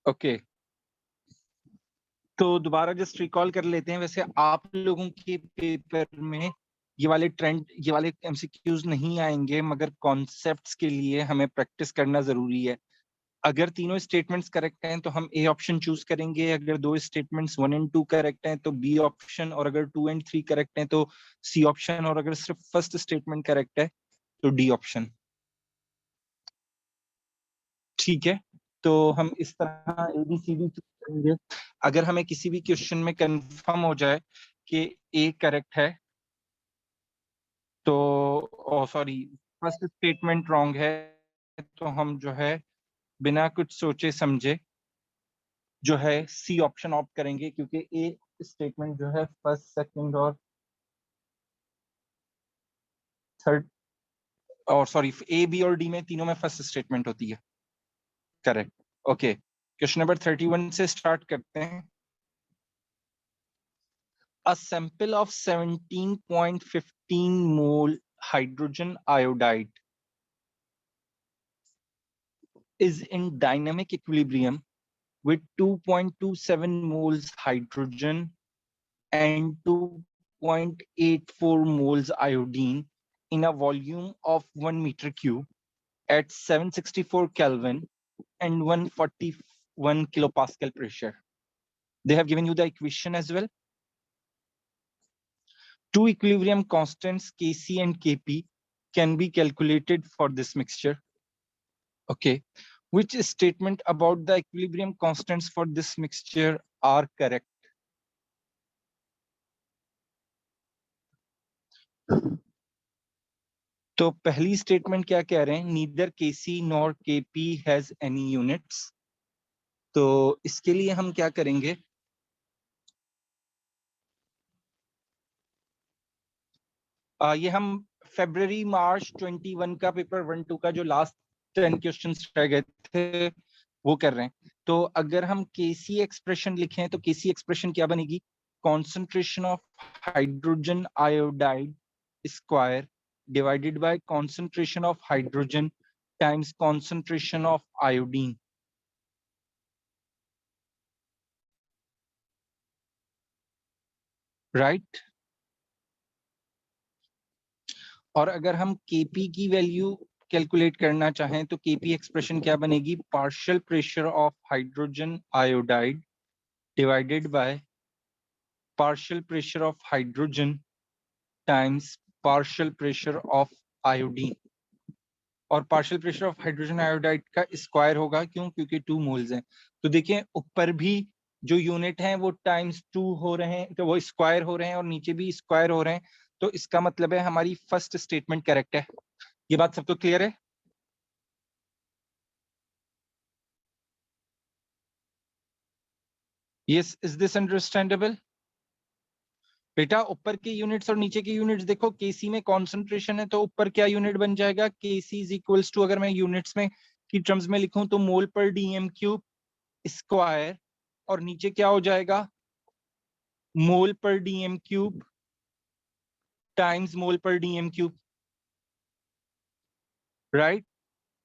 Okay, तो दोबारा just recall कर लेते हैं। वैसे आप लोगों के पेपर में ये वाले एमसीक्यूज नहीं आएंगे, मगर कॉन्सेप्ट्स के लिए हमें प्रैक्टिस करना जरूरी है। अगर तीनों स्टेटमेंट्स करेक्ट हैं तो हम ए ऑप्शन चूज करेंगे, अगर दो स्टेटमेंट्स 1 एंड 2 करेक्ट हैं तो बी ऑप्शन, और अगर 2 एंड 3 करेक्ट हैं तो सी ऑप्शन, और अगर सिर्फ फर्स्ट स्टेटमेंट करेक्ट है तो डी ऑप्शन। ठीक है, तो हम इस तरह ABCD चूज करेंगे। अगर हमें किसी भी क्वेश्चन में कंफर्म हो जाए कि ए करेक्ट है तो सॉरी फर्स्ट स्टेटमेंट रॉन्ग है, तो हम जो है बिना कुछ सोचे समझे जो है सी ऑप्शन ऑप्ट करेंगे, क्योंकि ए स्टेटमेंट जो है फर्स्ट, सेकंड और थर्ड, और सॉरी ए, बी और डी में तीनों में फर्स्ट स्टेटमेंट होती है। करेक्ट। ओके, क्वेश्चन नंबर 31 से स्टार्ट करते हैं। A sample of 17.15 mole hydrogen iodide is in dynamic equilibrium with 2.27 moles hydrogen and 2.84 moles iodine in a volume of 1 meter cube at 764 Kelvin and 141 kilopascal pressure. They have given you the equation as well. Two equilibrium constants Kc and Kp can be calculated for this mixture. Okay, which statement about the equilibrium constants for this mixture are correct? तो पहली statement क्या कह रहे हैं? Neither Kc nor Kp has any units. तो इसके लिए हम क्या करेंगे? ये हम February March 21 का पेपर 1-2 का जो लास्ट 10 क्वेश्चंस रह गए थे वो कर रहे हैं। तो अगर हम Kc एक्सप्रेशन लिखें तो Kc एक्सप्रेशन क्या बनेगी? Concentration of hydrogen iodide square divided by concentration of hydrogen times concentration of iodine. Right. और अगर हम Kp की वैल्यू कैलकुलेट करना चाहें तो Kp एक्सप्रेशन क्या बनेगी? Partial pressure of hydrogen iodide divided by partial pressure of hydrogen times partial pressure of iodine। और partial pressure of hydrogen iodide का स्क्वायर होगा, क्यों? क्योंकि 2 मोल्स हैं। तो देखिए ऊपर भी जो यूनिट हैं वो टाइम्स 2 हो रहे हैं, तो वो स्क्वायर हो रहे हैं, और नीचे भी स्क्वायर हो रहे हैं। तो इसका मतलब है हमारी फर्स्ट स्टेटमेंट करेक्ट है। ये बात सबको क्लियर है? Yes, is this understandable? बेटा ऊपर के यूनिट्स और नीचे के यूनिट्स देखो, केसी में कॉन्सेंट्रेशन है तो ऊपर क्या यूनिट बन जाएगा? केसी इज इक्वल्स टू, अगर मैं यूनिट्स में की टर्म्स में लिखूं तो मोल पर डीएम क्यूब स्क्वायर, और नीचे क्या हो जाएगा? मोल पर डीएम क्यूब टाइम्स मोल पर डीएम क्यूब। राइट,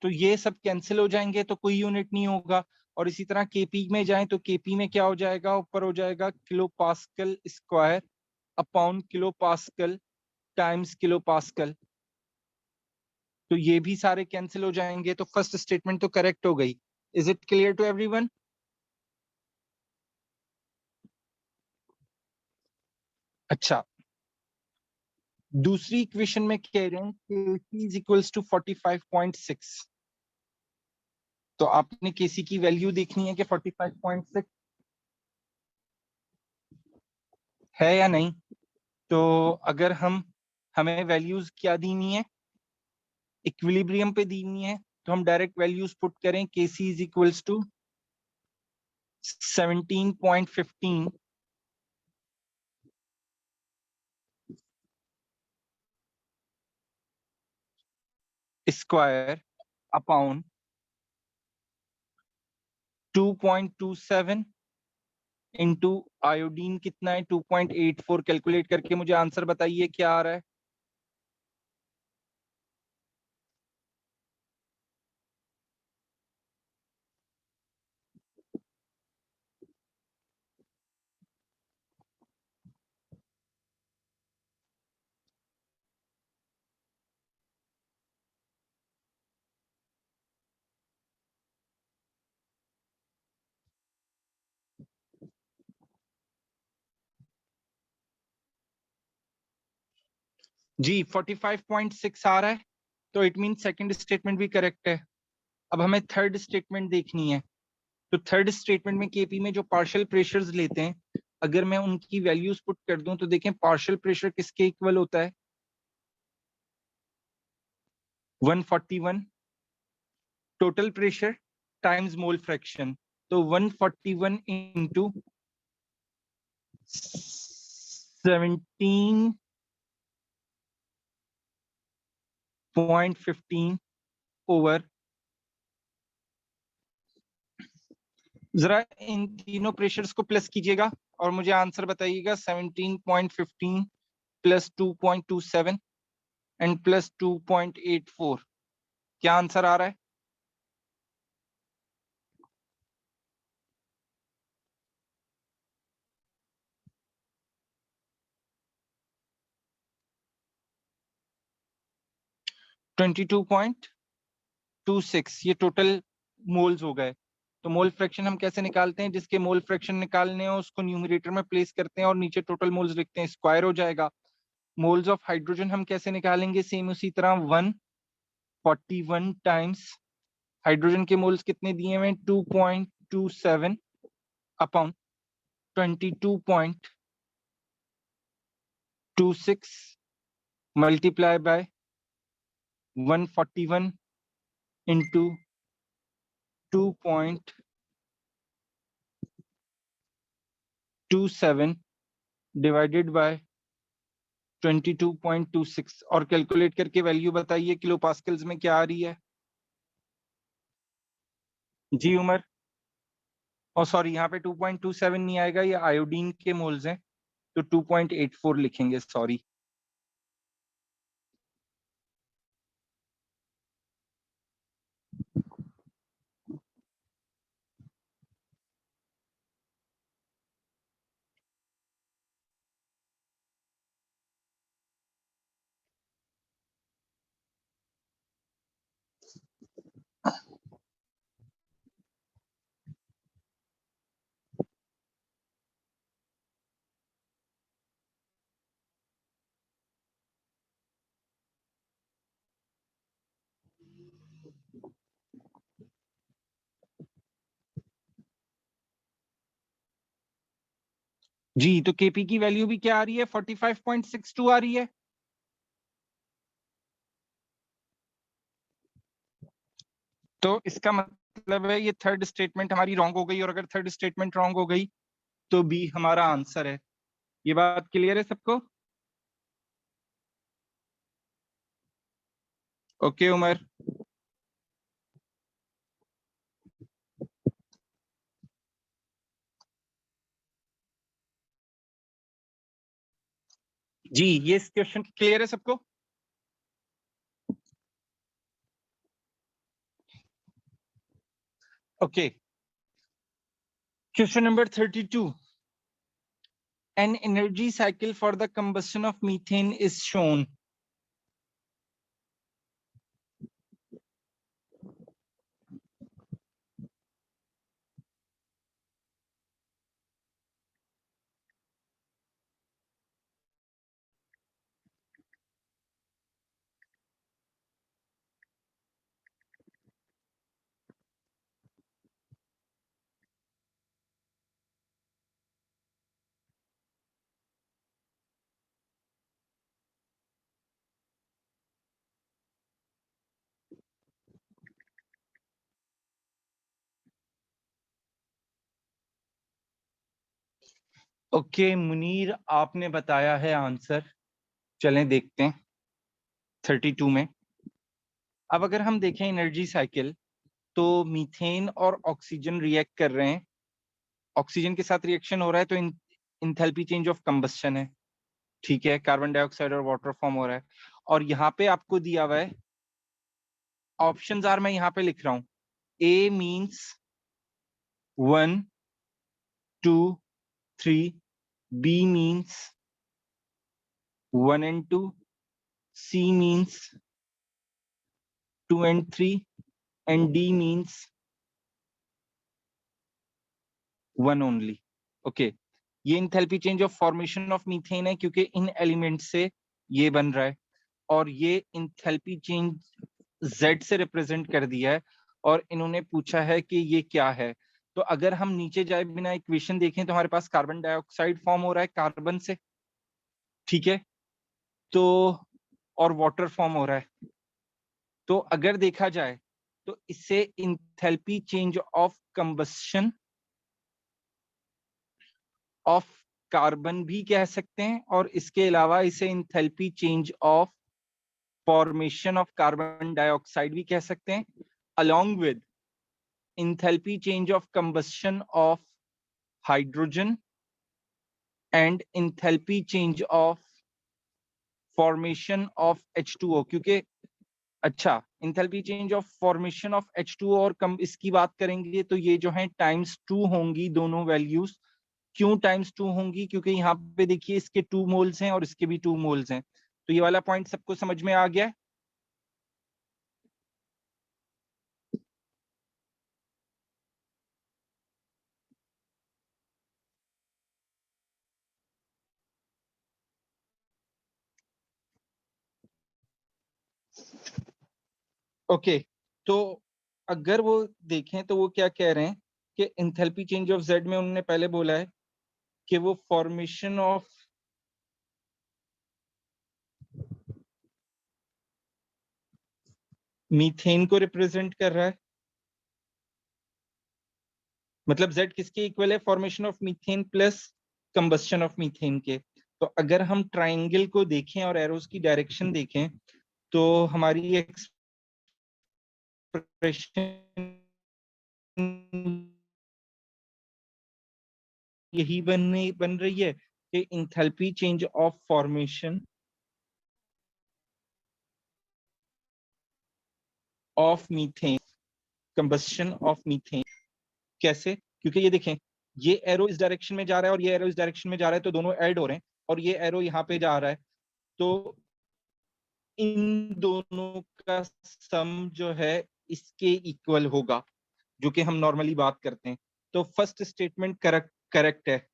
तो ये सब कैंसिल हो जाएंगे तो कोई यूनिट नहीं होगा। और इसी तरह केपी में जाएं तो केपी में क्या हो जाएगा? ऊपर हो जाएगा kilo pascal square upon kilo pascal times kilo pascal. तो ये भी सारे कैंसिल हो जाएंगे, तो फर्स्ट स्टेटमेंट तो करेक्ट हो गई। Is it clear to everyone? अच्छा, दूसरी इक्वेशन में कह रहे हैं Kc इज इक्वल्स टू 45.6। तो आपने Kc की वैल्यू देखनी है कि 45.6 है या नहीं। तो अगर हमें वैल्यूज क्या दीनी है? इक्विलिब्रियम पे दीनी है, तो हम डायरेक्ट वैल्यूज पुट करें। Kc is equals to 17.15 square upon 2.27 into iodine कितना है? 2.84। कैलकुलेट करके मुझे आंसर बताइए क्या आ रहा है। जी 45.6 आ रहा है, तो इट मीन सेकंड स्टेटमेंट भी करेक्ट है। अब हमें थर्ड स्टेटमेंट देखनी है। तो थर्ड स्टेटमेंट में केपी में जो पार्शियल प्रेशर्स लेते हैं, अगर मैं उनकी वैल्यूज पुट कर दूं तो देखें पार्शियल प्रेशर किसके इक्वल होता है, 141 total pressure times mole fraction. तो 141 इंटू 17.15 ओवर, जरा इन तीनों प्रेशर्स को प्लस कीजिएगा और मुझे आंसर बताइएगा। 17.15 प्लस 2.27 एंड प्लस 2.84, क्या आंसर आ रहा है? ट्वेंटी 2.26, ये टोटल मोल्स हो गए। तो मोल फ्रैक्शन हम कैसे निकालते हैं? जिसके मोल फ्रैक्शन निकालने हो उसको न्यूमरेटर में प्लेस करते हैं और नीचे टोटल मोल्स लिखते हैं, स्क्वायर हो जाएगा। मोल्स ऑफ हाइड्रोजन हम कैसे निकालेंगे? सेम उसी तरह 141 टाइम्स हाइड्रोजन के मोल्स कितने दिए हुए? 2.27 upon 22.26 multiply by 141 into 2.27 divided by 22.26 और कैलकुलेट करके वैल्यू बताइए किलो पास्कल्स में क्या आ रही है। जी उमर, और सॉरी यहाँ पे 2.27 नहीं आएगा, ये आयोडीन के मोल्स हैं, तो 2.84 लिखेंगे, सॉरी। जी, तो केपी की वैल्यू भी क्या आ रही है? 45.62 आ रही है। तो इसका मतलब है ये थर्ड स्टेटमेंट हमारी रॉन्ग हो गई, और अगर थर्ड स्टेटमेंट रॉन्ग हो गई तो बी हमारा आंसर है। ये बात क्लियर है सबको? ओके उमर। जी, ये क्वेश्चन क्लियर है सबको? Okay, question number 32, an energy cycle for the combustion of methane is shown. Okay Munir, आपने बताया है आंसर, चलें देखते हैं 32 में। अब अगर हम देखें एनर्जी साइकिल, तो मीथेन और ऑक्सीजन रिएक्ट कर रहे हैं, ऑक्सीजन के साथ रिएक्शन हो रहा है, तो इंथैल्पी चेंज ऑफ कंबस्शन है, ठीक है, कार्बन डाइऑक्साइड और वाटर फॉर्म हो रहा है। और यहाँ पे आपको दिया हुआ है ऑप्शंस आर, मैं यहाँ पे लिख रहा हूँ, ए means 1 2 3, B means 1 and 2, C means 2 and 3, and D means 1 only. Okay, ये enthalpy change of formation of methane है, क्योंकि इन एलिमेंट से ये बन रहा है। और ये इंथैल्पी चेंज Z से रिप्रेजेंट कर दिया है और इन्होंने पूछा है कि ये क्या है। तो अगर हम नीचे जाए बिना इक्वेशन देखें तो हमारे पास कार्बन डाइऑक्साइड फॉर्म हो रहा है कार्बन से, ठीक है, तो और वाटर फॉर्म हो रहा है। तो अगर देखा जाए तो इसे enthalpy change of combustion of carbon भी कह सकते हैं, और इसके अलावा इसे enthalpy change of formation of carbon dioxide भी कह सकते हैं, along with enthalpy change of combustion of hydrogen and enthalpy change of formation of H2O। क्योंकि अच्छा, enthalpy change of formation of H2O और कम इसकी बात करेंगे तो ये जो है टाइम्स 2 होंगी दोनों वैल्यूज। क्यों टाइम्स 2 होंगी? क्योंकि यहाँ पे देखिए इसके 2 मोल्स हैं और इसके भी 2 मोल्स हैं। तो ये वाला पॉइंट सबको समझ में आ गया है? ओके, तो अगर वो देखें तो वो क्या कह रहे हैं कि इंथैल्पी चेंज ऑफ जेड में उन्होंने पहले बोला है कि वो फॉर्मेशन ऑफ मीथेन को रिप्रेजेंट कर रहा है। मतलब जेड किसके इक्वल है? Formation of methane plus combustion of methane के। तो अगर हम ट्राइंगल को देखें और एरोस की डायरेक्शन देखें तो हमारी एक्सप्रेशन यही बन रही है कि enthalpy change of formation of methane, combustion of methane. कैसे? क्योंकि ये देखें, ये एरो इस डायरेक्शन में जा रहा है और ये एरो इस डायरेक्शन में जा रहा है, तो दोनों ऐड हो रहे हैं, और ये एरो यहाँ पे जा रहा है, तो इन दोनों का सम जो है इसके इक्वल होगा, जो कि हम नॉर्मली बात करते हैं। तो फर्स्ट स्टेटमेंट करेक्ट है।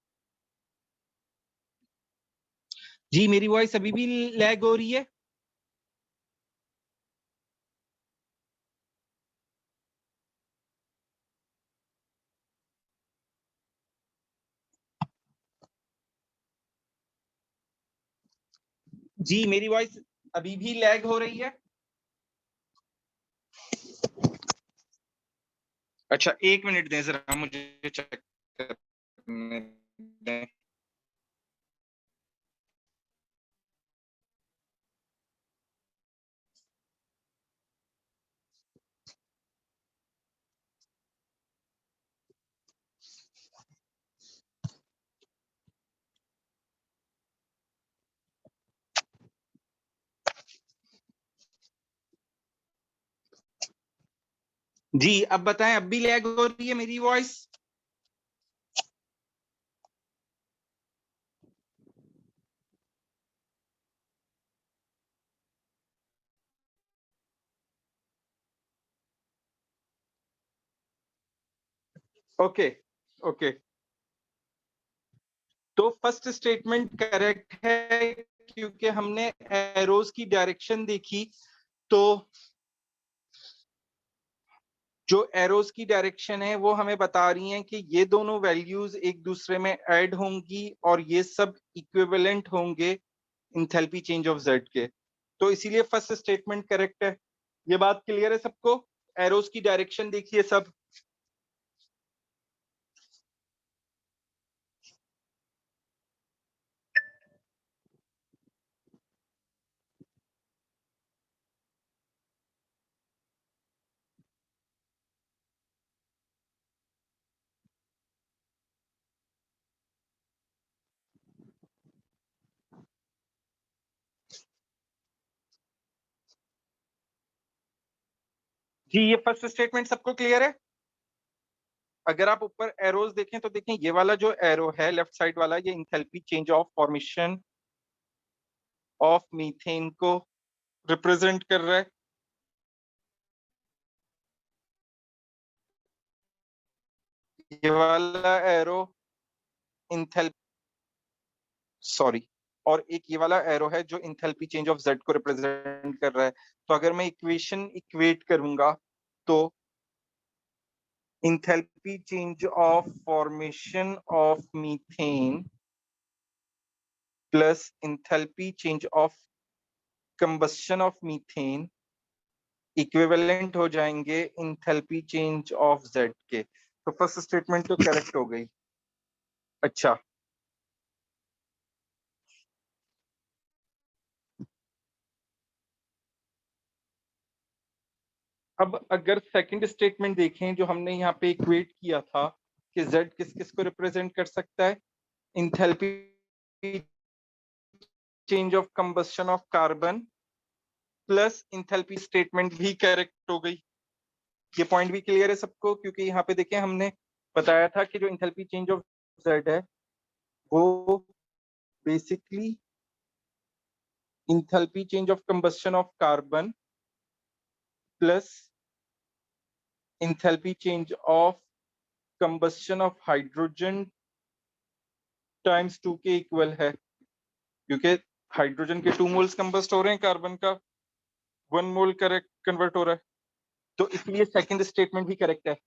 जी, मेरी वॉइस अभी भी लैग हो रही है? जी, मेरी वॉइस अभी भी लैग हो रही है? अच्छा, 1 मिनट दें जरा, मुझे चेक करने दें। जी, अब बताएं, अब भी लैग हो रही है मेरी वॉइस? ओके ओके, तो फर्स्ट स्टेटमेंट करेक्ट है क्योंकि हमने एरोस की डायरेक्शन देखी, तो जो एरोस की डायरेक्शन है वो हमें बता रही हैं कि ये दोनों वैल्यूज एक दूसरे में ऐड होंगी और ये सब इक्विवेलेंट होंगे इंथैल्पी चेंज ऑफ जेड के। तो इसीलिए फर्स्ट स्टेटमेंट करेक्ट है। ये बात क्लियर है सबको? एरोस की डायरेक्शन देखिए सब। जी, ये फर्स्ट स्टेटमेंट सबको क्लियर है? अगर आप ऊपर एरोज देखें तो देखें, ये वाला जो एरो है लेफ्ट साइड वाला, ये enthalpy change of formation of methane को रिप्रेजेंट कर रहा है। ये वाला एरो इंथैल्पी, सॉरी, और एक ये वाला एरो है जो इंथैल्पी चेंज ऑफ जेड को रिप्रेजेंट कर रहा है। तो अगर मैं इक्वेशन इक्वेट करूंगा तो enthalpy change of formation of methane plus enthalpy change of combustion of methane equivalent हो जाएंगे इंथैल्पी चेंज ऑफ जेड के। तो फर्स्ट स्टेटमेंट तो करेक्ट हो गई। अच्छा, अब अगर सेकंड स्टेटमेंट देखें जो हमने यहाँ पे इक्वेट किया था कि z किस किस को रिप्रेजेंट कर सकता है, enthalpy change of combustion of carbon plus enthalpy statement भी करेक्ट हो गई। ये पॉइंट भी क्लियर है सबको? क्योंकि यहाँ पे देखें हमने बताया था कि जो इंथैल्पी चेंज ऑफ z है वो basically enthalpy change of combustion of carbon plus enthalpy change of combustion of hydrogen times 2 के इक्वल है, क्योंकि हाइड्रोजन के 2 मोल्स कंबस्ट हो रहे हैं, कार्बन का 1 मोल करेक्ट कन्वर्ट हो रहा है, तो इसलिए सेकंड स्टेटमेंट भी करेक्ट है।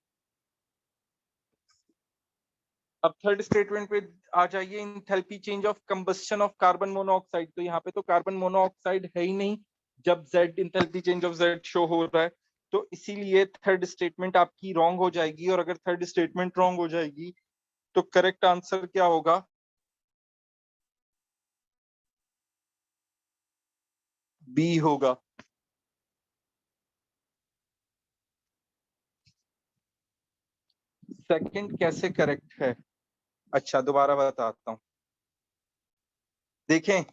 अब थर्ड स्टेटमेंट पे आ जाइए, enthalpy change of combustion of carbon monoxide. तो यहाँ पे तो कार्बन मोनोऑक्साइड है ही नहीं जब Z enthalpy change of Z show हो रहा है, तो इसीलिए थर्ड स्टेटमेंट आपकी रॉन्ग हो जाएगी। और अगर थर्ड स्टेटमेंट रॉन्ग हो जाएगी तो करेक्ट आंसर क्या होगा? बी होगा। सेकंड कैसे करेक्ट है? अच्छा, दोबारा बताता हूँ। देखें,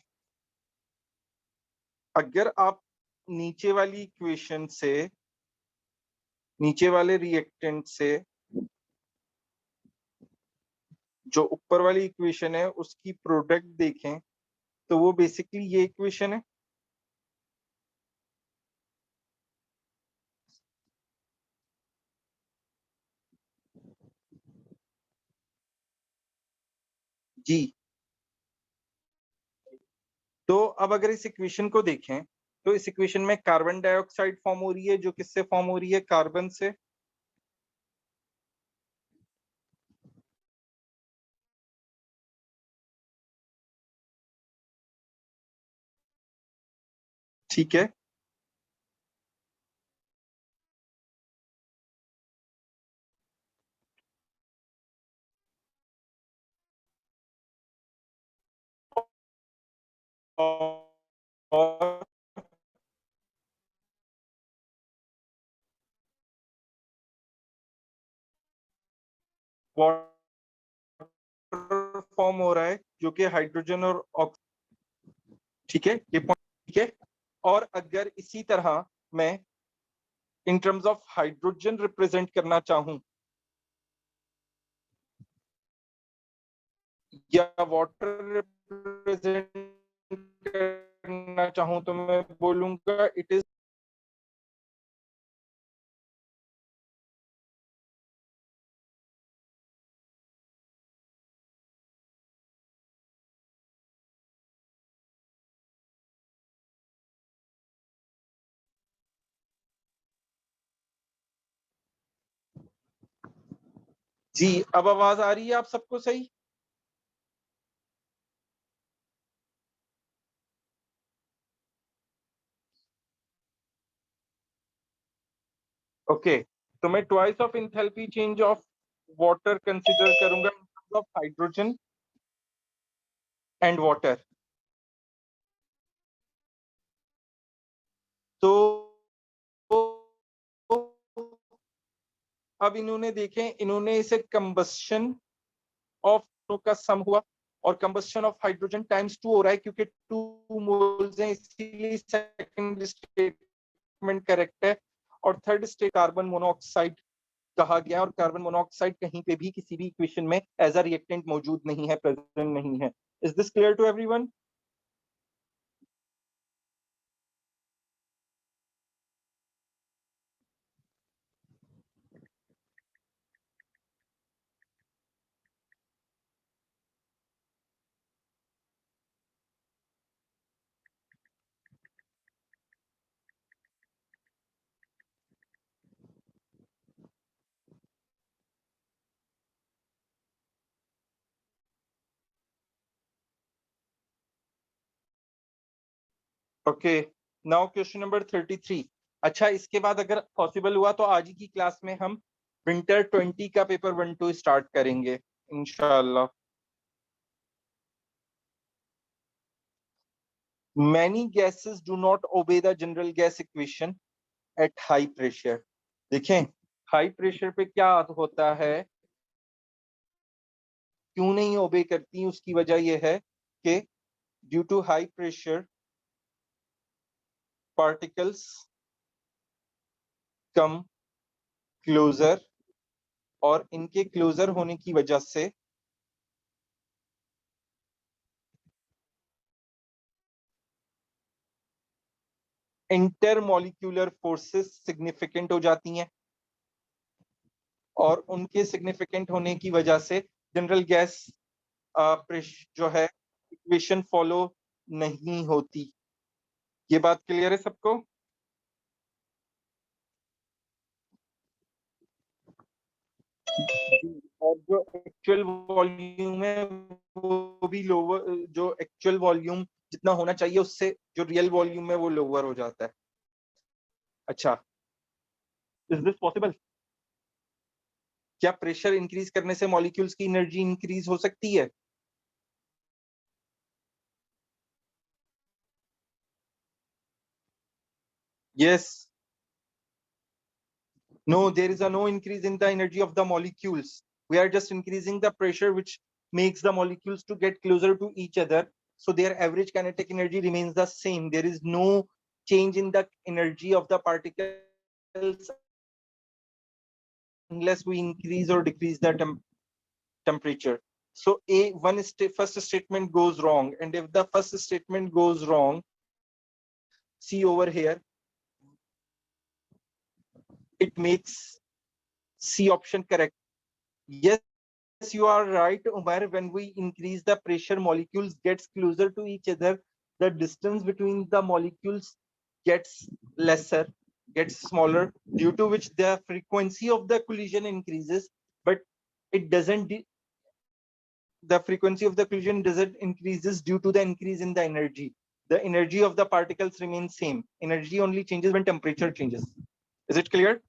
अगर आप नीचे वाली इक्वेशन से, नीचे वाले रिएक्टेंट से जो ऊपर वाली इक्वेशन है उसकी प्रोडक्ट देखें तो वो बेसिकली ये इक्वेशन है। जी, तो अब अगर इस इक्वेशन को देखें तो इस इक्वेशन में कार्बन डाइऑक्साइड फॉर्म हो रही है, जो किससे फॉर्म हो रही है? कार्बन से। ठीक है, और वाटर फॉर्म हो रहा है जो कि हाइड्रोजन और ऑक्सीजन। ठीक है, ये पॉइंट ठीक है। और अगर इसी तरह मैं इन टर्म्स ऑफ हाइड्रोजन रिप्रेजेंट करना चाहूं या वाटर रिप्रेजेंट करना चाहूं तो मैं बोलूंगा इट इज, जी अब आवाज आ रही है आप सबको सही? ओके, तो मैं twice of enthalpy change of water consider करूंगा in terms of hydrogen and water. तो अब इन्होंने देखें, इन्होंने इसे कंबस्शन ऑफ का सम हुआ और कंबस्शन ऑफ हाइड्रोजन टाइम्स 2 हो रहा है क्योंकि 2 मोल्स हैं, इसीलिए सेकंड स्टेटमेंट करेक्ट है। और थर्ड स्टेट कार्बन मोनोऑक्साइड कहा गया, और कार्बन मोनोऑक्साइड कहीं पे भी किसी भी इक्वेशन में एज अ रिएक्टेंट मौजूद नहीं है, प्रेजेंट नहीं है। Is this clear to everyone? Okay, now question number 33। अच्छा, इसके बाद अगर पॉसिबल हुआ तो आज ही की क्लास में हम विंटर 20 का पेपर 1-2 स्टार्ट करेंगे इंशाल्लाह। Many gases do not obey the general gas equation at high pressure. देखें, हाई प्रेशर पे क्या होता है, क्यों नहीं ओबे करती, उसकी वजह यह है कि due to high pressure particles come closer, और इनके क्लोजर होने की वजह से इंटरमॉलिक्यूलर फोर्सेस सिग्निफिकेंट हो जाती हैं, और उनके सिग्निफिकेंट होने की वजह से जनरल गैस जो है इक्वेशन फॉलो नहीं होती। ये बात क्लियर है सबको? और जो एक्चुअल वॉल्यूम है वो भी लोअर, जो एक्चुअल वॉल्यूम जितना होना चाहिए उससे जो रियल वॉल्यूम है वो लोअर हो जाता है। अच्छा, इज दिस पॉसिबल? क्या प्रेशर इंक्रीज करने से मॉलिक्यूल्स की एनर्जी इंक्रीज हो सकती है? Yes. No, there is a no increase in the energy of the molecules. We are just increasing the pressure, which makes the molecules to get closer to each other. So their average kinetic energy remains the same. There is no change in the energy of the particles unless we increase or decrease the temperature. So first statement goes wrong. And if the first statement goes wrong, see over here, it makes C option correct. Yes, you are right, Umar. When we increase the pressure, molecules gets closer to each other. The distance between the molecules gets lesser, gets smaller, due to which the frequency of the collision increases, but it doesn't. The frequency of the collision doesn't increases due to the increase in the energy. The energy of the particles remains same. Energy only changes when temperature changes. Is it clear?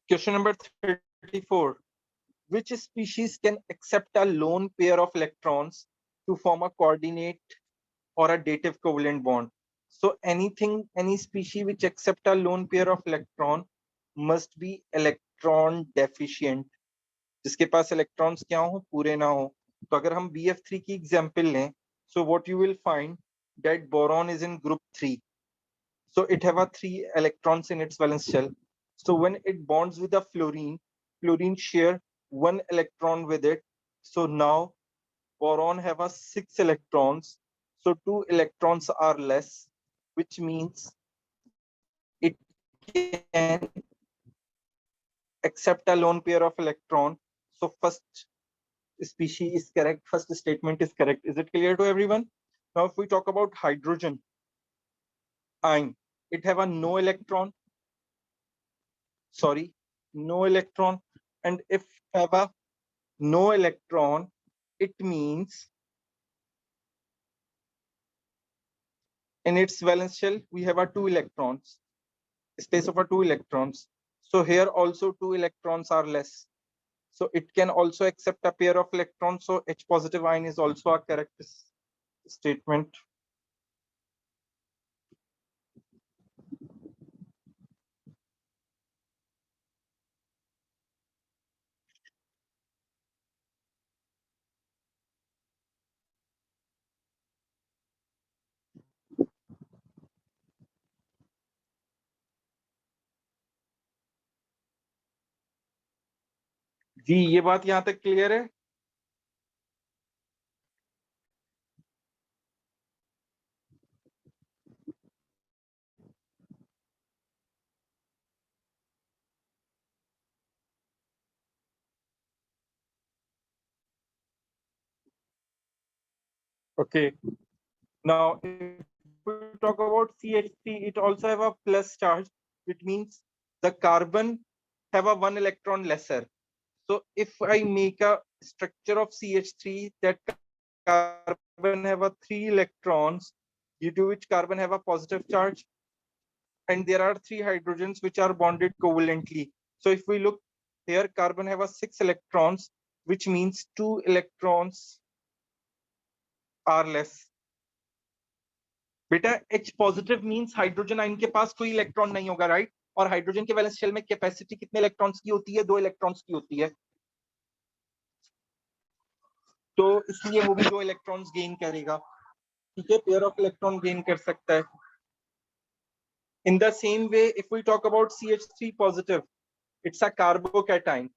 Question number 34. Which species can accept a lone pair of electrons to form a coordinate or a dative covalent bond? So any species which accept a lone pair of electron must be electron deficient. जिसके पास electrons क्या हो, पूरे ना हो. तो अगर हम BF3 की example लें, so what you will find that boron is in group 3. So it have a 3 electrons in its valence shell. So when it bonds with the fluorine, fluorine share 1 electron with it. So now boron have a 6 electrons. So 2 electrons are less, which means it can accept a lone pair of electron. So first species is correct. First statement is correct. Is it clear to everyone? Now if we talk about hydrogen ion, it have a no electron. Sorry, no electron. And if have a no electron, it means in its valence shell we have a 2 electrons, space of a 2 electrons. So here also 2 electrons are less, so it can also accept a pair of electrons. So H positive ion is also a correct statement. जी, ये बात यहाँ तक clear है? Okay, now if we talk about CH3, it also have a plus charge, which means the carbon have a 1 electron lesser. So if I make a structure of CH3, that carbon have a 3 electrons, due to which carbon have a positive charge, and there are 3 hydrogens which are bonded covalently. So if we look here, carbon have a 6 electrons, which means 2 electrons are less. बेटा H positive means hydrogen ion के पास कोई electron नहीं होगा, right? और hydrogen के valence shell में capacity कितने electrons की होती है? 2 इलेक्ट्रॉन्स की होती है, तो इसलिए वो भी 2 इलेक्ट्रॉन्स गेन करेगा, ठीक है? पेयर ऑफ इलेक्ट्रॉन गेन कर सकता है. In the same way, if we talk about CH3 positive, it's a carbocation,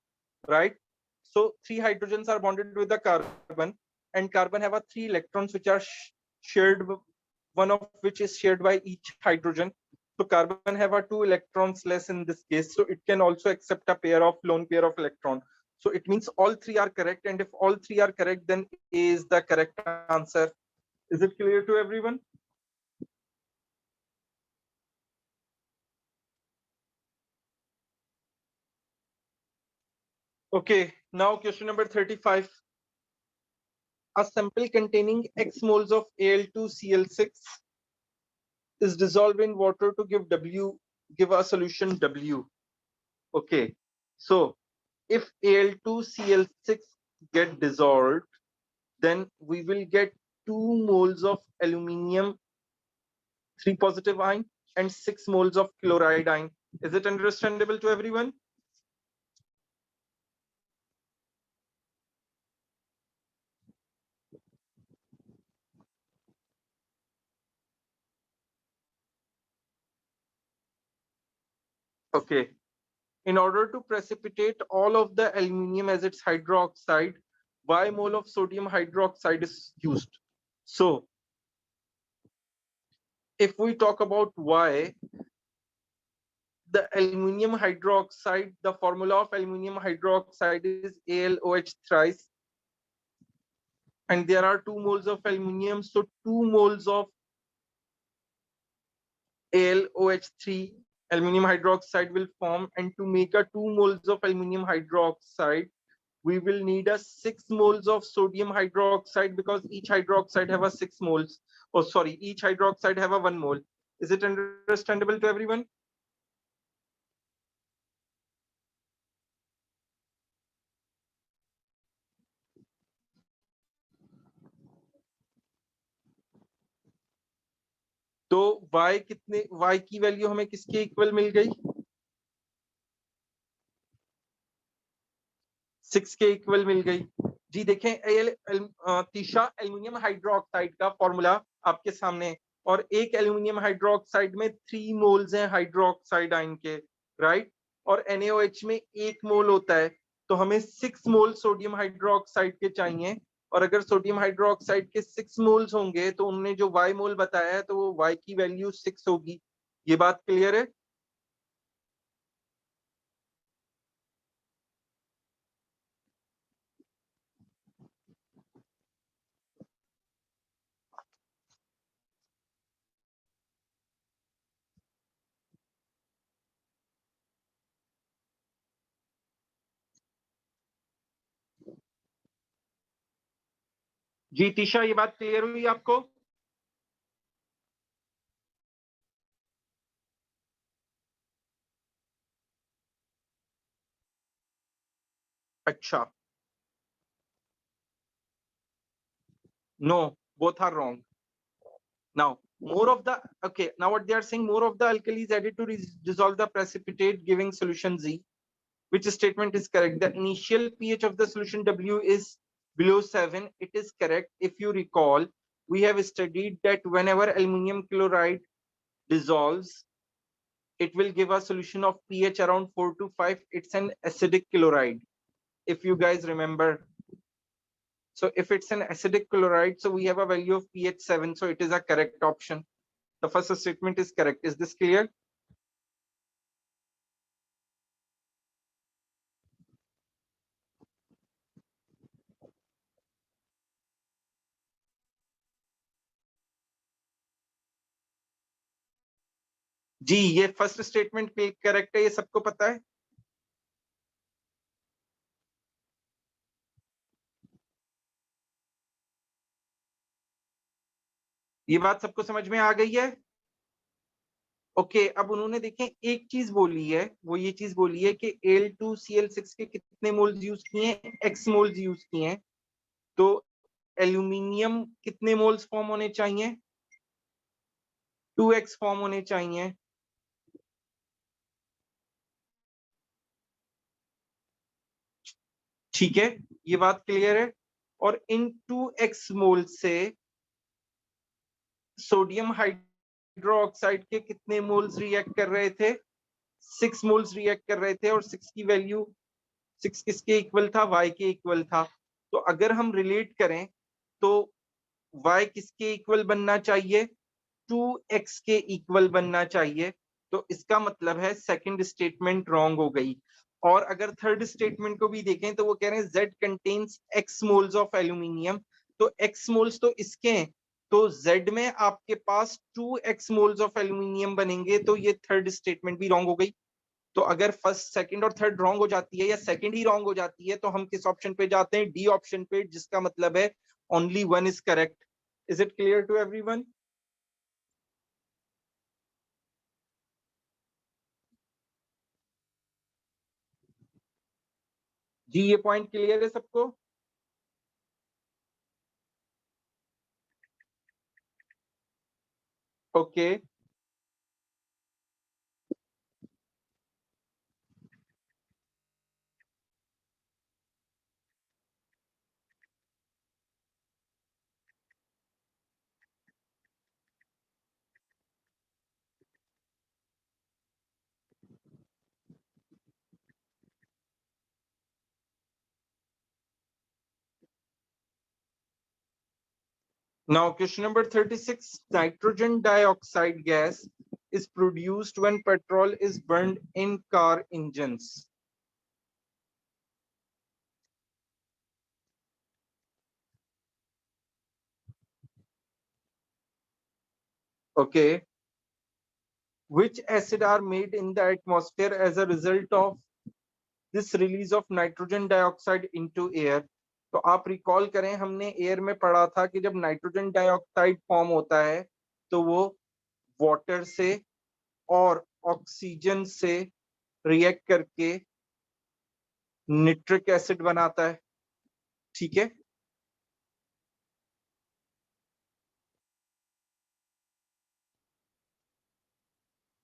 right? So 3 hydrogens are bonded with the carbon, and carbon have a 3 electrons which are shared, one of which is shared by each hydrogen. So carbon have a 2 electrons less in this case, so it can also accept a pair of lone pair of electron. So it means all 3 are correct, and if all 3 are correct, then A is the correct answer. Is it clear to everyone? Okay, now question number 35. A sample containing X moles of Al2Cl6 is dissolved in water to give a solution W. Okay, so if Al2Cl6 get dissolved, then we will get 2 moles of aluminium 3 positive ion and 6 moles of chloride ion. Is it understandable to everyone? Okay. In order to precipitate all of the aluminium as its hydroxide, Y mole of sodium hydroxide is used. So if we talk about Y, the aluminium hydroxide, the formula of aluminium hydroxide is AlOH thrice, and there are 2 moles of aluminium, so 2 moles of AlOH3 aluminium hydroxide will form, and to make a 2 moles of aluminium hydroxide, we will need a 6 moles of sodium hydroxide, because each hydroxide have a 6 moles. Oh, sorry, each hydroxide have a 1 mole. Is it understandable to everyone? तो y कितने, y की value हमें किसके equal मिल गई? 6 के equal मिल गई जी. देखें तीसरा एल्यूमिनियम हाइड्रोक्साइड का फॉर्मूला आपके सामने, और एक एल्यूमिनियम हाइड्रोक्साइड में 3 मोल्स हैं हाइड्रोक्साइड आयन के, राइट? और NaOH में 1 मोल होता है, तो हमें 6 मोल सोडियम हाइड्रोक्साइड के चाहिए. और अगर सोडियम हाइड्रोक्साइड के 6 मोल्स होंगे, तो उन्होंने जो Y मोल बताया है, तो वो Y की वैल्यू 6 होगी. ये बात क्लियर है? जी तीशा, ये बात क्लियर हुई आपको? अच्छा. No, both are wrong. Now, more of the, okay, now what they are saying, more of the alkali is added to dissolve the precipitate, giving solution Z. Which statement is correct? The initial pH of the solution W is below 7. It is correct. If you recall, we have studied that whenever aluminum chloride dissolves, it will give a solution of pH around 4 to 5. It's an acidic chloride, if you guys remember. So if it's an acidic chloride, so we have a value of pH 7, so it is a correct option. The first statement is correct. Is this clear? जी, ये first statement correct है, ये सबको पता है। ये बात सबको समझ में आ गई है? ओके, अब उन्होंने देखें एक चीज बोली है, वो ये चीज बोली है कि Al2Cl6 के कितने मोल्स यूज किए हैं, x मोल्स यूज किए हैं। तो एल्यूमिनियम कितने मोल्स फॉर्म होने चाहिए, 2x फॉर्म होने चाहिए। ठीक है, ये बात क्लियर है। और इन 2x मोल से सोडियम हाइड्रोक्साइड के कितने मोल्स रिएक्ट कर रहे थे, 6 मोल्स रिएक्ट कर रहे थे। और 6 की वैल्यू, 6 किसके इक्वल था, y के इक्वल था। तो अगर हम रिलेट करें तो y किसके इक्वल बनना चाहिए, 2x के इक्वल बनना चाहिए। तो इसका मतलब है सेकंड स्टेटमेंट रॉन्ग हो गई। और अगर थर्ड स्टेटमेंट को भी देखें तो वो कह रहे हैं Z contains x moles of aluminium. तो x मोल्स तो इसके हैं, तो Z में आपके पास 2x मोल्स ऑफ एल्यूमिनियम बनेंगे। तो ये थर्ड स्टेटमेंट भी रॉन्ग हो गई। तो अगर फर्स्ट, सेकंड और थर्ड रॉन्ग हो जाती है या सेकंड ही रॉन्ग हो जाती है तो हम किस ऑप्शन पे जाते हैं, डी ऑप्शन पे, जिसका मतलब है only one is correct. Is it clear to everyone? जी, ये पॉइंट क्लियर है सबको? Okay, now question number 36. Nitrogen dioxide gas is produced when petrol is burned in car engines. Okay, which acid are made in the atmosphere as a result of this release of nitrogen dioxide into air? तो आप recall करें, हमने air में पढ़ा था कि जब nitrogen dioxide form होता है तो वो वाटर से और ऑक्सीजन से रिएक्ट करके निट्रिक एसिड बनाता है। ठीक है,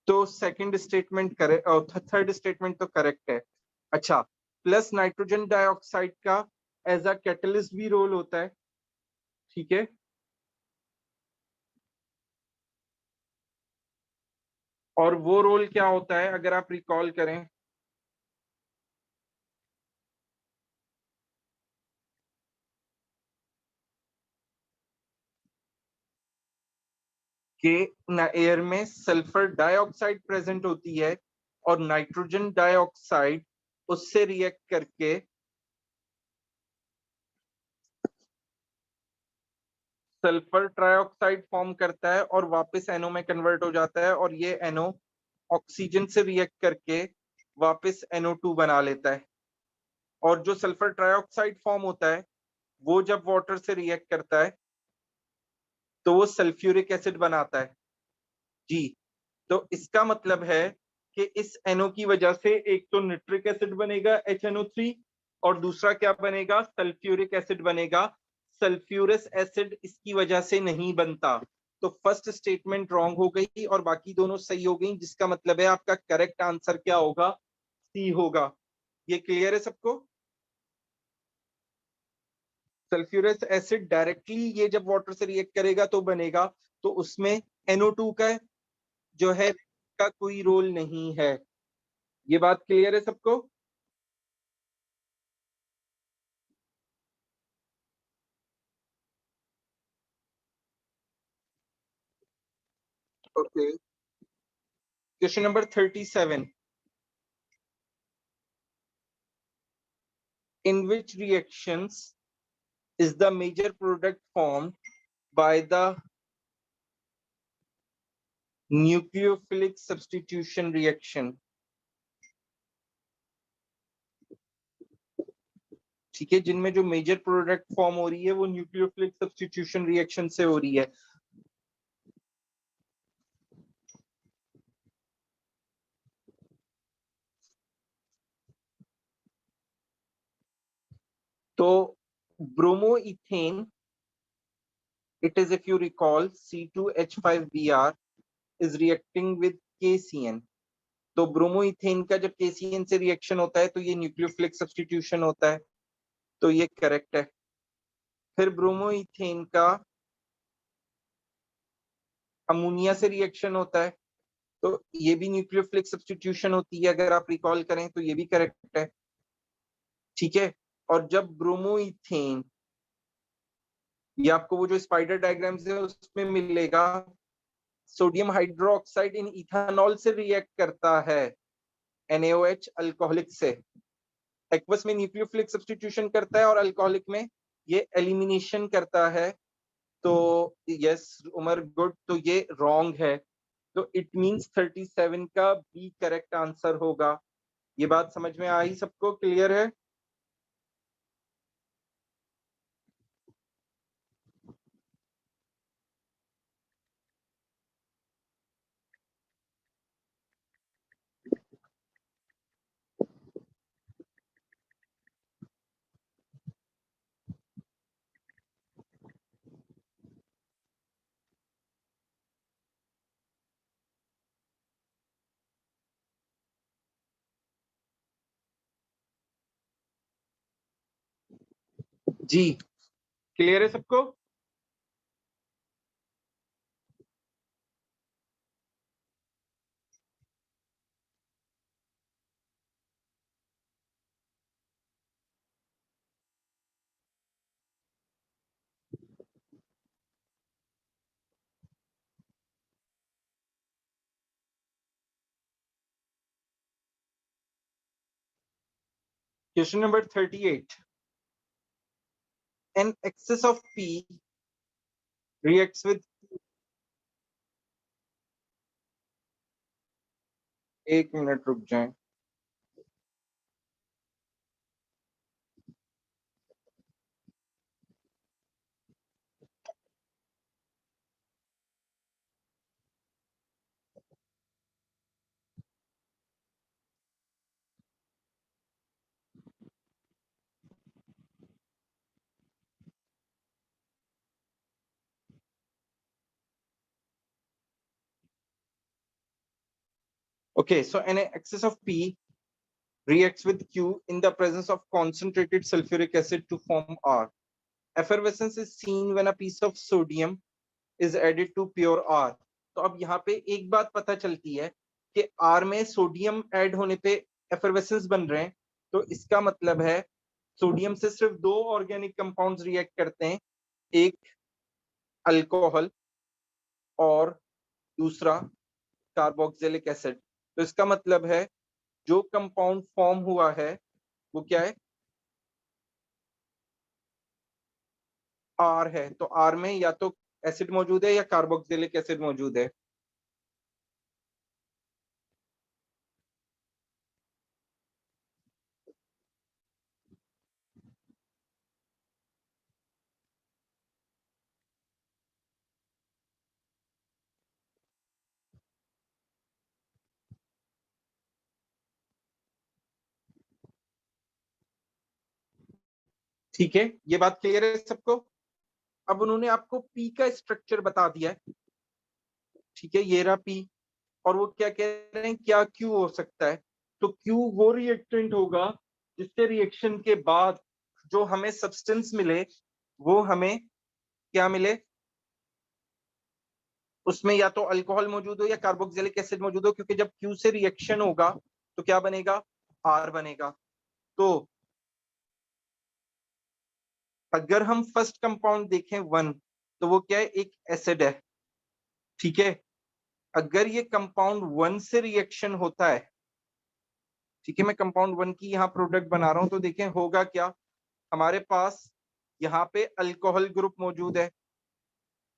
तो सेकंड स्टेटमेंट करेक्ट और थर्ड स्टेटमेंट तो करेक्ट है। अच्छा, प्लस नाइट्रोजन डाइऑक्साइड का एज अ कैटलिस्ट भी रोल होता है। ठीक है, और वो रोल क्या होता है अगर आप रिकॉल करें कि एयर में सल्फर डाइऑक्साइड प्रेजेंट होती है और नाइट्रोजन डाइऑक्साइड उससे रिएक्ट करके सल्फर ट्राइऑक्साइड फॉर्म करता है और वापस एनओ में कन्वर्ट हो जाता है। और ये एनओ ऑक्सीजन से रिएक्ट करके वापस NO2 बना लेता है। और जो सल्फर ट्राइऑक्साइड फॉर्म होता है वो जब वाटर से रिएक्ट करता है तो वो सल्फ्यूरिक एसिड बनाता है। जी, तो इसका मतलब है कि इस NO की वजह से एक तो निट्रिक एसिड बनेगा HNO3 और दूसरा क्या बनेगा, सल्फ्यूरिक एसिड बनेगा। सल्फ्यूरस एसिड इसकी वजह से नहीं बनता। तो फर्स्ट स्टेटमेंट रॉन्ग हो गई और बाकी दोनों सही हो गई, जिसका मतलब है आपका करेक्ट आंसर क्या होगा, सी होगा। ये क्लियर है सबको? सल्फ्यूरस एसिड डायरेक्टली ये जब वाटर से रिएक्ट करेगा तो बनेगा, तो उसमें NO2 का जो है का कोई रोल नहीं है। ये बात क्लियर है सबको? Okay, question number 37. In which reactions is the major product formed by the nucleophilic substitution reaction. ठीक है, जिनमें जो मेजर प्रोडक्ट फॉर्म हो रही है वो न्यूक्लियोफिलिक सब्स्टिट्यूशन रिएक्शन से हो रही है। तो bromoethane, it is, if you recall, C2H5Br is reacting with KCN। तो ब्रोमोइथेन का जब KCN से रिएक्शन होता है तो ये न्यूक्लियोफिलिक सब्स्टिट्यूशन होता है, तो ये करेक्ट है। फिर ब्रोमोइथेन का अमोनिया से रिएक्शन होता है तो ये भी न्यूक्लियोफिलिक सब्स्टिट्यूशन होती है, अगर आप रिकॉल करें तो ये भी करेक्ट है। ठीक है, और जब ब्रोमोइथेन, ये आपको वो जो स्पाइडर डायग्राम्स है उसमें मिलेगा, सोडियम हाइड्रोक्साइड इन इथेनॉल से रिएक्ट करता है NaOH अल्कोहलिक से। एक्वस में न्यूक्लियोफिलिक सब्स्टिट्यूशन करता है और अल्कोहलिक में ये एलिमिनेशन करता है। तो यस उमर, गुड, तो ये रॉन्ग है। तो इट मींस 37 का बी करेक्ट आंसर होगा। ये बात समझ में आई सबको? क्लियर है? जी, क्लियर है सबको? Question number 38, an excess of P reacts with, एक मिनट रुक जाएं। Okay, so an excess of P reacts with Q in the presence of concentrated sulfuric acid to form R. Effervescence is seen when a piece of sodium is added to pure R. तो अब यहाँ पे एक बात पता चलती है कि R में सोडियम ऐड होने पे एफरवेसेंस बन रहे हैं, तो इसका मतलब है सोडियम से सिर्फ दो ऑर्गेनिक कंपाउंड्स रिएक्ट करते हैं, एक अल्कोहल और दूसरा कार्बोक्सिलिक एसिड। तो इसका मतलब है जो कंपाउंड फॉर्म हुआ है वो क्या है? आर है। तो आर में या तो एसिड मौजूद है या कार्बोक्सिलिक एसिड मौजूद है। ठीक है, ये बात क्लियर है सबको? अब उन्होंने आपको पी का स्ट्रक्चर बता दिया है। ठीक है, ये रहा पी, और वो क्या कह रहे हैं, क्या क्यू हो सकता है? तो क्यू वो रिएक्टेंट होगा जिससे रिएक्शन के बाद जो हमें सब्सटेंस मिले वो हमें क्या मिले, उसमें या तो अल्कोहल मौजूद हो या कार्बोक्सिलिक एसिड मौजूद हो, क्योंकि जब क्यू से रिएक्शन होगा तो क्या बनेगा? आर बनेगा। तो अगर हम फर्स्ट कंपाउंड देखें वन, तो वो क्या है? एक एसिड है। ठीक है, अगर ये कंपाउंड वन से रिएक्शन होता है, ठीक है, मैं कंपाउंड वन की यहाँ प्रोडक्ट बना रहा हूं, तो देखें होगा क्या। हमारे पास यहाँ पे अल्कोहल ग्रुप मौजूद है,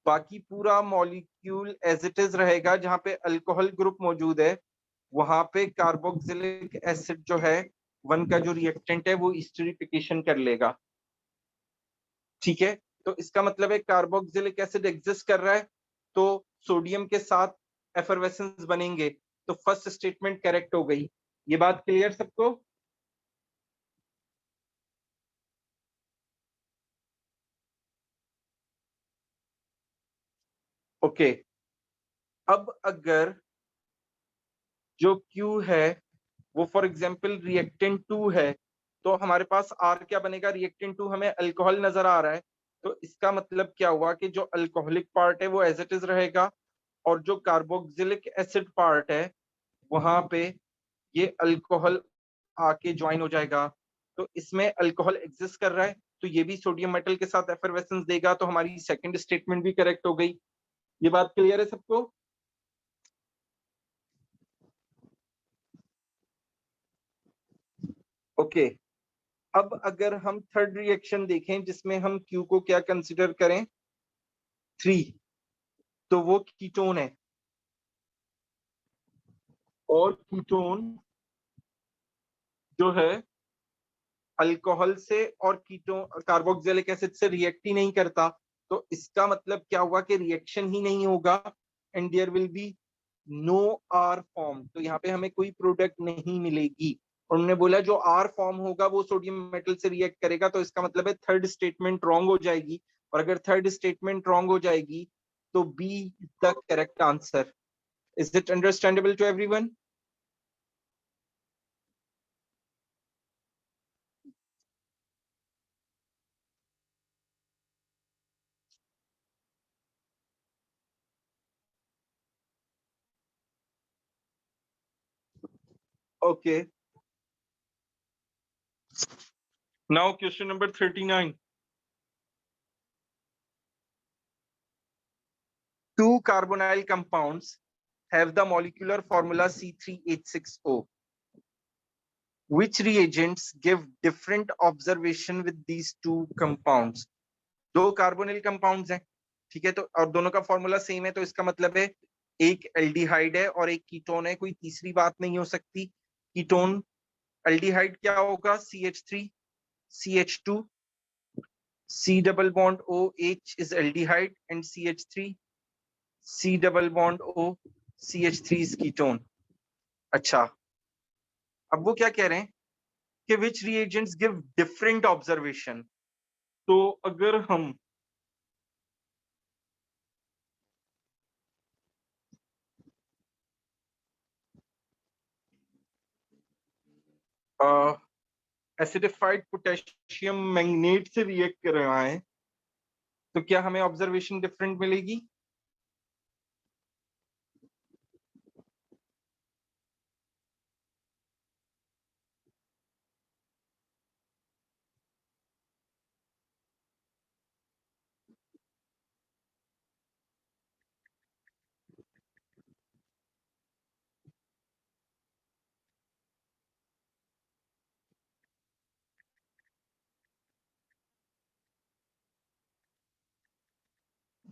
बाकी पूरा मॉलिक्यूल एज इट इज रहेगा, जहां पे अल्कोहल ग्रुप मौजूद है वहां पे कार्बोक्सिलिक एसिड जो है वन का जो रिएक्टेंट है वो एस्टरिफिकेशन कर लेगा। ठीक है, तो इसका मतलब है कार्बोक्सिलिक एसिड एग्जिस्ट कर रहा है तो सोडियम के साथ एफरवेसेंस बनेंगे। तो फर्स्ट स्टेटमेंट करेक्ट हो गई। ये बात क्लियर सबको? ओके, अब अगर जो Q है वो फॉर एग्जांपल रिएक्टेंट 2 है, तो हमारे पास R क्या बनेगा? रिएक्टेंट 2 हमें अल्कोहल नजर आ रहा है, तो इसका मतलब क्या हुआ कि जो अल्कोहलिक पार्ट है वो एज इट इज रहेगा, और जो कार्बोक्सिलिक एसिड पार्ट है वहां पे ये अल्कोहल आके ज्वाइन हो जाएगा। तो इसमें अल्कोहल एग्जिस्ट कर रहा है, तो ये भी सोडियम मेटल के साथ एफरवेसेंस देगा, तो हमारी सेकंड स्टेटमेंट भी करेक्ट हो गई। ये बात क्लियर है सबको? ओके, अब अगर हम थर्ड रिएक्शन देखें जिसमें हम Q को क्या कंसिडर करें? 3, तो वो कीटोन है, और कीटोन जो है अल्कोहल से और कीटो कार्बोक्सिलिक एसिड से रिएक्ट ही नहीं करता, तो इसका मतलब क्या हुआ कि रिएक्शन ही नहीं होगा, and there will be no R form. तो यहाँ पे हमें कोई प्रोडक्ट नहीं मिलेगी। और उन्होंने बोला जो आर फॉर्म होगा वो सोडियम मेटल से रिएक्ट करेगा, तो इसका मतलब है थर्ड स्टेटमेंट रॉन्ग हो जाएगी। और अगर थर्ड स्टेटमेंट रॉन्ग हो जाएगी तो B the correct answer. Is it understandable to everyone? Okay, now question number 39। Two carbonyl compounds have the molecular formula C3H6O. Which reagents give different observation with these two compounds? दो carbonyl compounds हैं, ठीक है, तो और दोनों का formula same है, तो इसका मतलब है एक एल्डिहाइड है और एक कीटोन है, कोई तीसरी बात नहीं हो सकती। कीटोन एल्डिहाइड क्या होगा? CH3 CH2, C double bond OH is aldehyde and CH3 C double bond O CH3 is ketone। अच्छा, अब वो क्या कह रहे हैं कि विच रिएजेंट्स गिव डिफरेंट ऑब्जर्वेशन। तो अगर हम एसिडिफाइड पोटेशियम मैग्नेट से रिएक्ट कर रहा है तो क्या हमें ऑब्जर्वेशन डिफरेंट मिलेगी?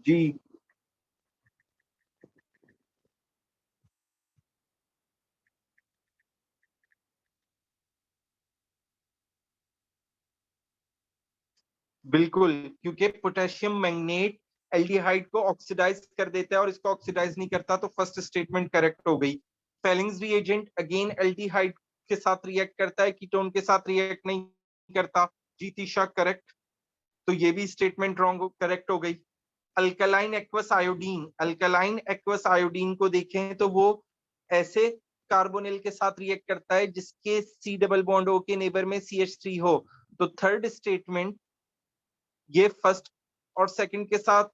जी बिल्कुल, क्योंकि पोटेशियम मैग्नेट एल्डिहाइड को ऑक्सीडाइज कर देता है और इसको ऑक्सीडाइज नहीं करता, तो फर्स्ट स्टेटमेंट करेक्ट हो गई। फेलिंग्स रिएजेंट अगेन एल्डिहाइड के साथ रिएक्ट करता है, कीटोन के साथ रिएक्ट नहीं करता। जीतीशा करेक्ट, तो ये भी स्टेटमेंट रॉन्ग करेक्ट हो गई। Alkaline aqueous iodine, alkaline aqueous iodine को देखें तो वो ऐसे कार्बोनिल के साथ रिएक्ट करता है जिसके C डबल बॉन्ड O के नेबर में CH3 हो। तो थर्ड स्टेटमेंट ये फर्स्ट और सेकंड के साथ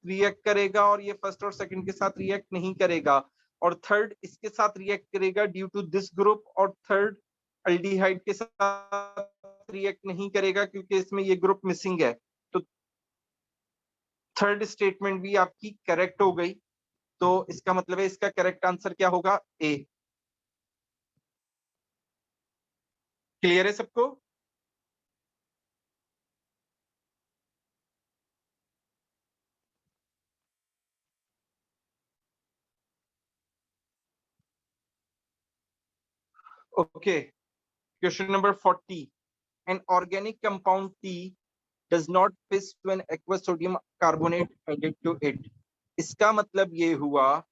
रिएक्ट करेगा और ये फर्स्ट और सेकंड के साथ रिएक्ट नहीं करेगा, और थर्ड इसके साथ रिएक्ट करेगा ड्यू टू दिस ग्रुप, और थर्ड अल्डिहाइड के साथ रिएक्ट नहीं करेगा क्योंकि इसमें ये ग्रुप मिसिंग है। तो थर्ड स्टेटमेंट भी आपकी करेक्ट हो गई, तो इसका मतलब है इसका करेक्ट आंसर क्या होगा? ए। क्लियर है सबको? Okay, question number 40. An organic compound T does not fizz to an aqueous sodium carbonate added to it. इसका मतलब ये हुआ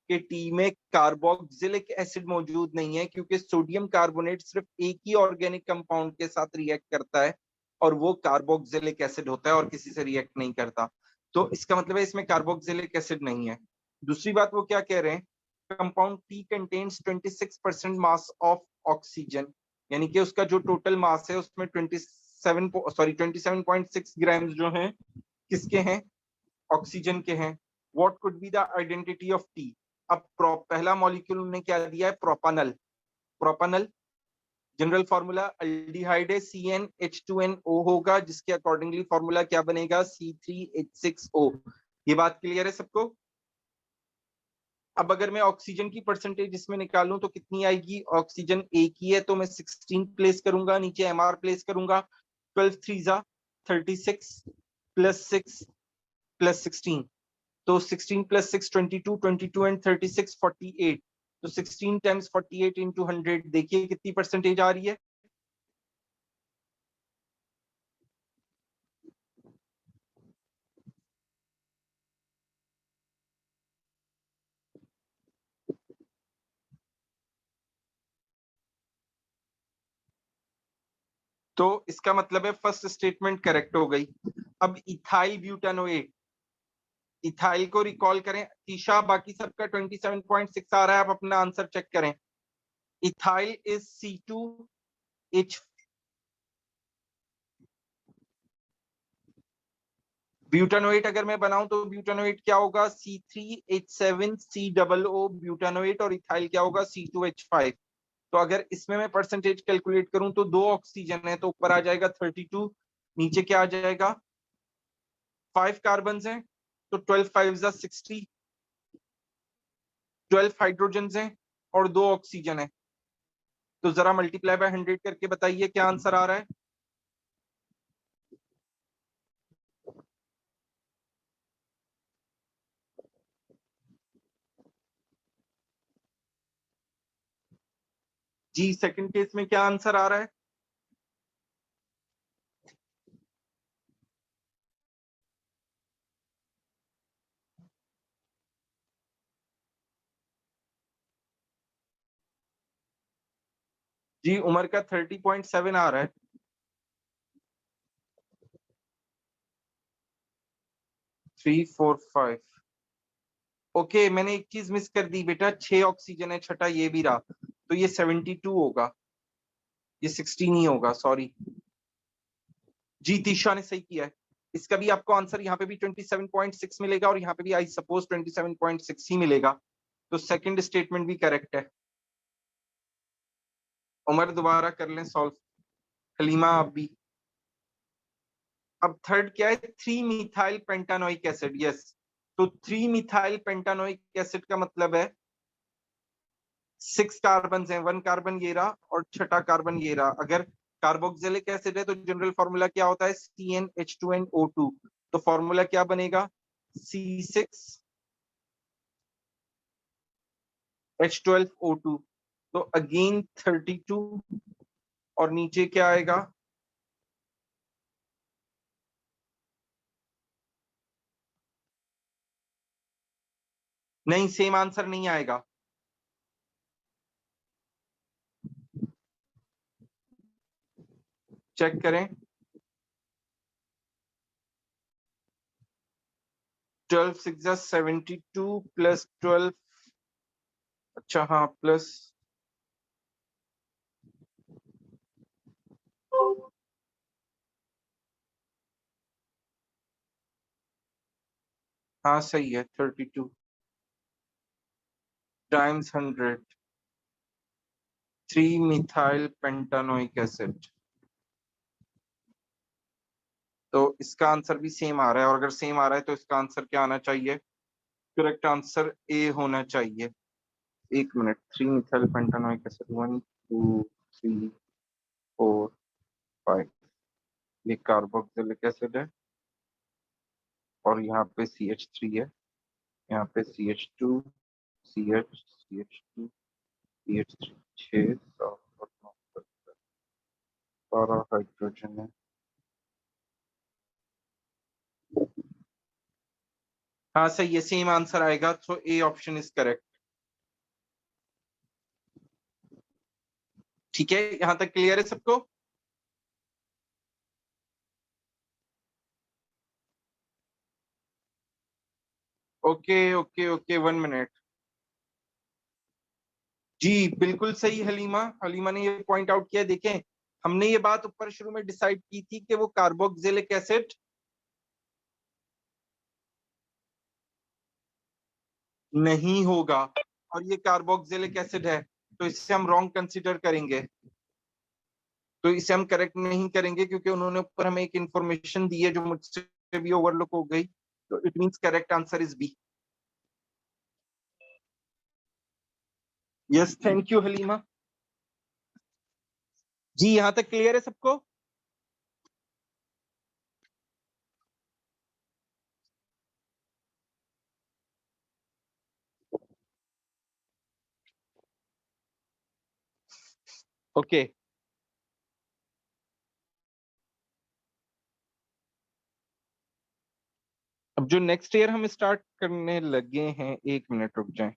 कि टी में कार्बोक्सिलिक एसिड मौजूद नहीं है, क्योंकि सोडियम कार्बोनेट सिर्फ एक ही ऑर्गेनिक कंपाउंड के साथ रिएक्ट करता है और वो कार्बोक्सिलिक एसिड होता है और किसी से रिएक्ट नहीं करता। तो इसका मतलब है इसमें कार्बोक्सिलिक एसिड नहीं है। दूसरी बात वो क्या कह रहे हैं, compound T contains 26% mass of oxygen, यानी कि उसका जो टोटल मास है उसमें 27.6 ग्राम जो है किसके हैं, ऑक्सीजन के हैं। What could be the identity of T. अब पहला मॉलिक्यूल उन्होंने क्या दिया है, प्रोपानल। प्रोपानल जनरल फॉर्मूला अल्डिहाइड है, CnH2nO होगा, जिसके अकॉर्डिंगली फॉर्मूला क्या बनेगा, C3H6O। ये बात क्लियर है सबको। अब अगर मैं ऑक्सीजन की परसेंटेज इसमें निकालूं तो कितनी आएगी, ऑक्सीजन एक ही है तो मैं 16 प्लेस करूंगा, नीचे MR प्लेस करूंगा। 12 3 जा 36 प्लस 6 प्लस 16, तो 16 प्लस 6 22, 22 एंड 36 48, तो 16 टाइम्स 48 इंटू 100, देखिए कितनी परसेंटेज आ रही है। तो इसका मतलब है फर्स्ट स्टेटमेंट करेक्ट हो गई। अब इथाइल ब्यूटानोएट, इथाइल को रिकॉल करें तीशा, बाकी सबका 27.6 आ रहा है, आप अपना आंसर चेक करें। इथाइल इज C2H, ब्यूटानोएट अगर मैं बनाऊं तो ब्यूटानोएट क्या होगा, C3H7COO ब्यूटानोएट, और इथाइल क्या होगा, C2H5। तो अगर इसमें मैं परसेंटेज कैलकुलेट करूं तो 2 ऑक्सीजन है तो ऊपर आ जाएगा 32, नीचे क्या आ जाएगा, 5 कार्बन हैं तो 12 5 जा 60, 12 हाइड्रोजन हैं और 2 ऑक्सीजन है। तो जरा मल्टीप्लाई बाय 100 करके बताइए क्या आंसर आ रहा है। जी सेकंड केस में क्या आंसर आ रहा है, जी उमर का 30.7 आ रहा है। 3 4 5। ओके, मैंने एक चीज मिस कर दी बेटा, 6 ऑक्सीजन है, छठा ये भी रहा, तो ये 72 होगा, ये 16 ही होगा, सॉरी। जी तीशा ने सही किया है। इसका भी आपको आंसर यहाँ पे भी 27.6 मिलेगा और यहाँ पे भी आई सपोज 27.6 ही मिलेगा, तो सेकंड स्टेटमेंट भी करेक्ट है। उमर दोबारा कर लें सॉल्व, हलीमा आप भी। अब थर्ड क्या है, 3 मिथाइल पेंटानोइक एसिड, यस। तो 3 मिथाइल पेंटानोइक एसिड का मतलब है 6 कार्बन है, 1 कार्बन ये रहा और छठा कार्बन ये रहा। अगर कार्बोक्सिलिक एसिड है तो जनरल फॉर्मूला क्या होता है, CnH2nO2। तो फॉर्मूला क्या बनेगा, C6H12O2। तो अगेन 32 और नीचे क्या आएगा, नहीं सेम आंसर नहीं आएगा, चेक करें। 12 6 72 प्लस 12, अच्छा हाँ प्लस, हाँ सही है, 32 टाइम्स 100, 3 मिथाइल पेंटानोइक एसिड। तो इसका आंसर भी सेम आ रहा है, और अगर सेम आ रहा है तो इसका आंसर क्या आना चाहिए, करेक्ट आंसर ए होना चाहिए। एक मिनट, 3 मिथाइल पेंटानोइक एसिड, 1 2 3 4 5, ये कार्बोक्सिलिक एसिड है और यहाँ पे CH3 है, यहाँ पे CH2 CH CH2 CH3, 6 7 सारा हाइड्रोजन है। हाँ सही है, सेम आंसर आएगा, so A option is correct. ठीक है, यहां तक क्लियर है सबको? Okay okay okay, 1 minute. जी बिल्कुल सही हलीमा, हलीमा ने ये पॉइंट आउट किया। देखें, हमने ये बात ऊपर शुरू में डिसाइड की थी कि वो कार्बोक्सिलिक एसिड नहीं होगा, और ये कार्बोक्सिलिक एसिड है, तो इसे हम रॉन्ग कंसीडर करेंगे। तो इसे हम करेक्ट नहीं करेंगे, क्योंकि उन्होंने ऊपर हमें एक इंफॉर्मेशन दी है जो मुझसे भी ओवरलुक हो गई। तो it means correct answer is B. Yes, thank you Halima. जी यहां तक क्लियर है सबको? ओके अब जो नेक्स्ट ईयर हम स्टार्ट करने लगे हैं, 1 मिनट रुक जाएं।